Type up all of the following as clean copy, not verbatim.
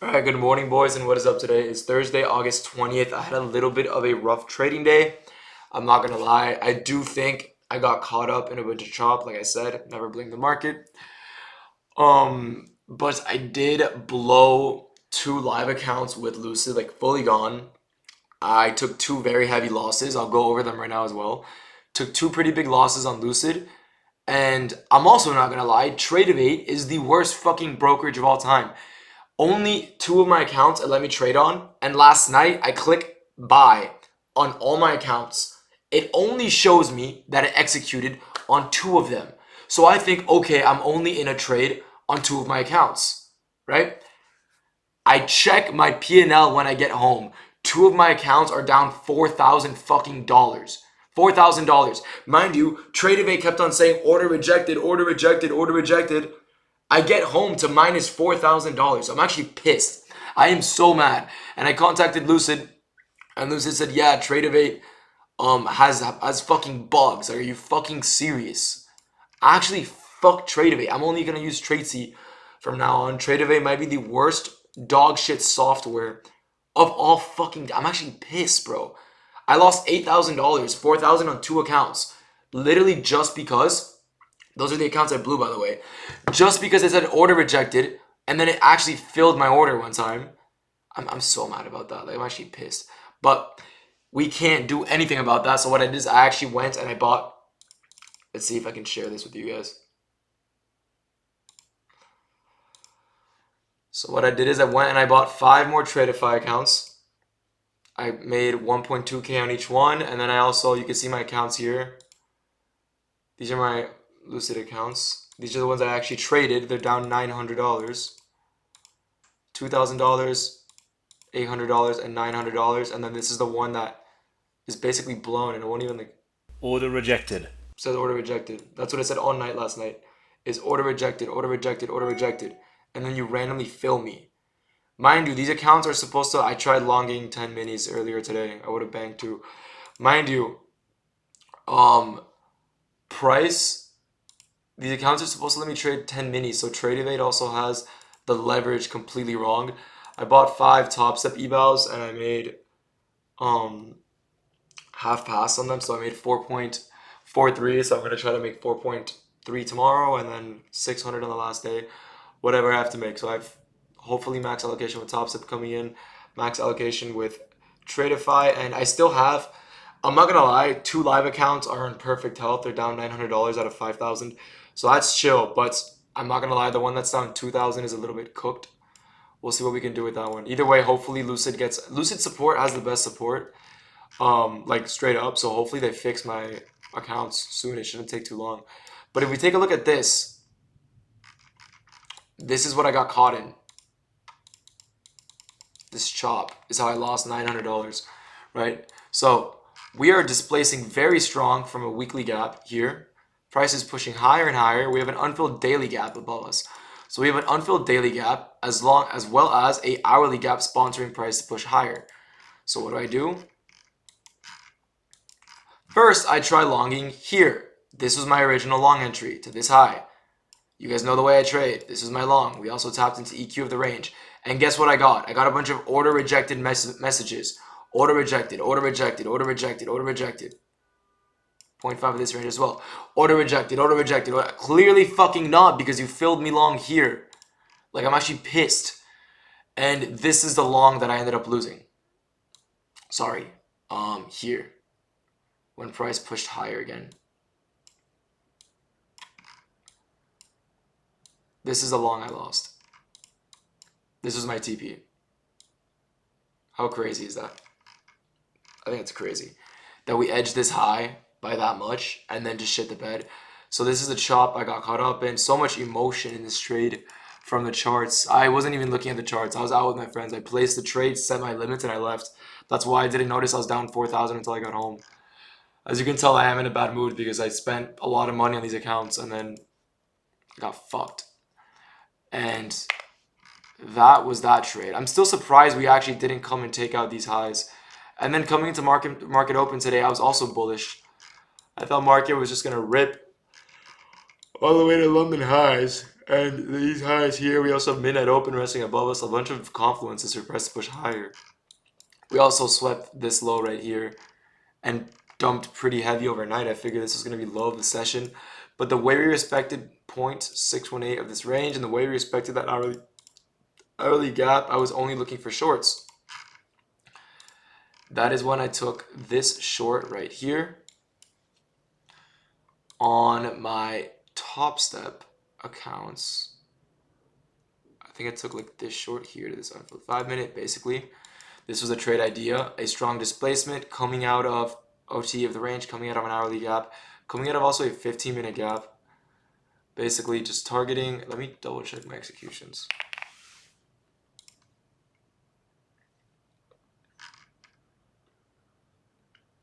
Alright, good morning, boys, and what is up today? It's Thursday, August 20th. I had a little bit of a rough trading day. I'm not gonna lie. I do think I got caught up in a bunch of chop, like I said. Never blame the market. But I did blow two live accounts with Lucid, like fully gone. I took two very heavy losses. I'll go over them right now as well. Took two pretty big losses on Lucid. And I'm also not gonna lie, Trade is the worst fucking brokerage of all time. Only two of my accounts it let me trade on, and last night I click buy on all my accounts. It only shows me that it executed on two of them. So I think, okay, I'm only in a trade on two of my accounts, right? I check my P&L when I get home. Two of my accounts are down $4,000 fucking dollars. $4,000. Mind you, Trade kept on saying order rejected, order rejected, order rejected. I get home to minus $4,000. I'm actually pissed. I am so mad. And I contacted Lucid, and Lucid said, "Yeah, Trade has fucking bugs. Are you fucking serious?" Actually, fuck Trade. I'm only gonna use Tracy from now on. Trade might be the worst dog shit software of all fucking. I'm actually pissed, bro. I lost $8,000, $4,000 on two accounts, literally just because. Those are the accounts I blew, by the way. Just because it said order rejected, and then it actually filled my order one time. I'm so mad about that. Like, I'm actually pissed. But we can't do anything about that. So what I did is I actually went and I bought. Let's see if I can share this with you guys. So what I did is I went and I bought 5 more Tradeify accounts. I made 1.2K on each one. And then I also, you can see my accounts here. These are my Lucid accounts. These are the ones I actually traded. They're down $900, $2,000, $800, and $900. And then this is the one that is basically blown, and it won't even like. Order rejected. Says order rejected. That's what it said all night last night. Is order rejected, order rejected, order rejected, and then you randomly fill me. Mind you, these accounts are supposed to. I tried longing 10 minis earlier today. I would have banked too. Mind you, price. These accounts are supposed to let me trade 10 minis, so Trade also has the leverage completely wrong. I bought 5 top step evals and I made half pass on them, so I made 4.43. So I'm gonna try to make 4.3 tomorrow and then 600 on the last day, whatever I have to make. So I've hopefully max allocation with top step coming in, max allocation with Tradeify, and I still have. I'm not gonna lie, 2 live accounts are in perfect health. They're down $900 out of 5,000. So that's chill, but I'm not gonna lie, the one that's down 2,000 is a little bit cooked. We'll see what we can do with that one. Either way, hopefully Lucid support has the best support, like straight up. So hopefully they fix my accounts soon. It shouldn't take too long. But if we take a look at this is what I got caught in. This chop is how I lost $900, right? So we are displacing very strong from a weekly gap here. Price is pushing higher and higher. We have an unfilled daily gap above us. So we have an unfilled daily gap as well as a hourly gap sponsoring price to push higher. So what do? First, I try longing here. This was my original long entry to this high. You guys know the way I trade. This is my long. We also tapped into EQ of the range. And guess what I got? I got a bunch of order rejected messages. Order rejected, order rejected, order rejected, order rejected. 0.5 of this range as well. Order rejected, order rejected. Clearly fucking not, because you filled me long here. Like, I'm actually pissed. And this is the long that I ended up losing. Sorry. Here. When price pushed higher again. This is the long I lost. This was my TP. How crazy is that? I think it's crazy that we edged this high by that much and then just shit the bed. So this is a chop I got caught up in. So much emotion in this trade from the charts. I wasn't even looking at the charts. I was out with my friends. I placed the trade, set my limits, and I left. That's why I didn't notice I was down 4,000 until I got home. As you can tell, I am in a bad mood because I spent a lot of money on these accounts and then I got fucked. And that was that trade. I'm still surprised we actually didn't come and take out these highs. And then coming into market open today, I was also bullish. I thought market was just going to rip all the way to London highs. And these highs here, we also have midnight open resting above us, a bunch of confluences for price to push higher. We also swept this low right here and dumped pretty heavy overnight. I figured this was going to be low of the session. But the way we respected 0.618 of this range and the way we respected that hourly gap, I was only looking for shorts. That is when I took this short right here on my top step accounts. I think I took like this short here to this unfilled 5-minute. Basically, this was a trade idea, a strong displacement coming out of OT of the range, coming out of an hourly gap, coming out of also a 15-minute gap. Basically just targeting, let me double check my executions.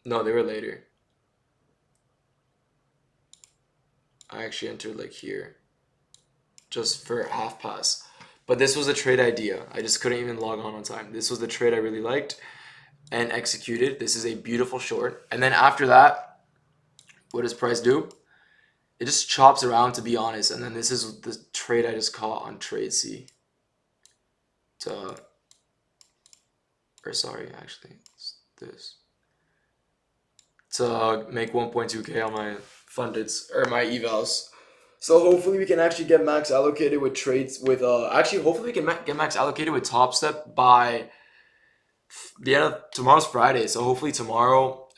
No, they were later. I actually entered like here just for half pass. But this was a trade idea. I just couldn't even log on time. This was the trade I really liked and executed. This is a beautiful short. And then after that, what does price do? It just chops around, to be honest. And then this is the trade I just caught on trade C. Actually, it's this. To make 1.2K on my fundeds or my evals. So hopefully we can actually get max allocated with trades with actually hopefully we can get max allocated with Top Step by the end of tomorrow's Friday. So hopefully tomorrow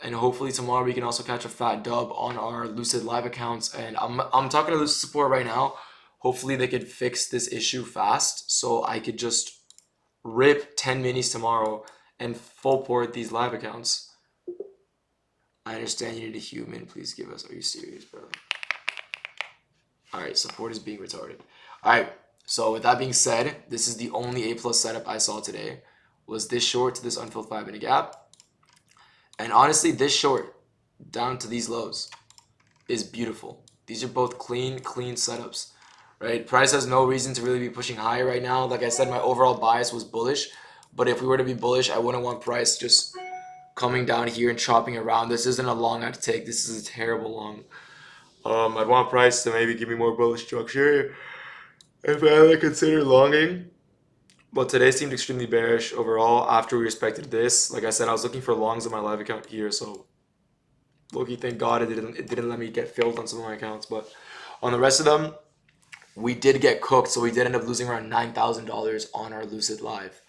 we can also catch a fat dub on our Lucid live accounts. And I'm talking to Lucid support right now. Hopefully they could fix this issue fast so I could just rip 10 minis tomorrow and full port these live accounts. I understand you need a human. Please give us. Are you serious, bro? Alright, support is being retarded. Alright, so with that being said, this is the only A+ setup I saw today. Was this short to this unfilled 5-minute gap. And honestly, this short down to these lows is beautiful. These are both clean setups. Right? Price has no reason to really be pushing higher right now. Like I said, my overall bias was bullish. But if we were to be bullish, I wouldn't want price just coming down here and chopping around. This isn't a long I'd take. This is a terrible long. I'd want price to maybe give me more bullish structure if I ever consider longing. But today seemed extremely bearish overall after we respected this. Like I said, I was looking for longs on my live account here, so low-key, thank God it didn't let me get filled on some of my accounts. But on the rest of them, we did get cooked, so we did end up losing around $9,000 on our Lucid Live.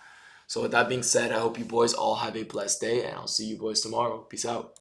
So with that being said, I hope you boys all have a blessed day, and I'll see you boys tomorrow. Peace out.